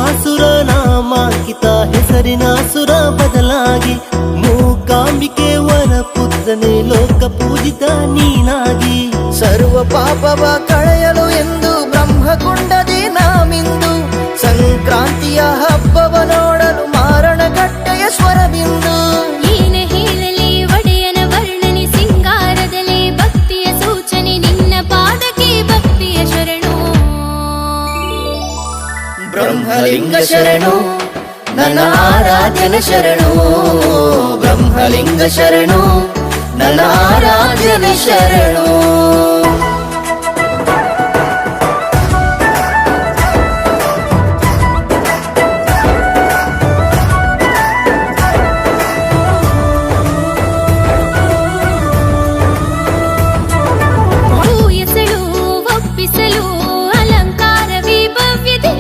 ಮೂಕಾಸುರ ನಾಮಾಂಕಿತ ಹೆಸರಿನ ಸುರ ಬದಲಾಗಿ ಮೂಕಾಂಬಿಕೆ ವರ ಪುತ್ರನೇ ಲೋಕ ಪೂಜಿತ ನೀನಾಗಿ ಸರ್ವ ಪಾಪವ ಕಳೆಯಲು ಎಂದು ಬ್ರಹ್ಮಕುಂಡದಿ ನಾಮಿಂದು ಸಂಕ್ರಾಂತಿಯ ಹಬ್ಬವ ನೋಡಲು ಮಾರಣಗಟ್ಟೆಯ ಸ್ವರಬಿಂದು ಏನ ಹೇಳಲಿ ಒಡೆಯನ ವರ್ಣನೆ ಸಿಂಗಾರದಲ್ಲಿ ಭಕ್ತಿಯ ಸೂಚನೆ ನಿನ್ನ ಪಾದಕ್ಕೆ ಭಕ್ತಿಯ ಶರಣು ಬ್ರಹ್ಮಲಿಂಗ ಶರಣು ನನ್ನ ಆರಾಧ್ಯನ ಶರಣು ಬ್ರಹ್ಮಲಿಂಗ ಶರಣು ನನ್ನ ಆರಾಧ್ಯನ ಶರಣು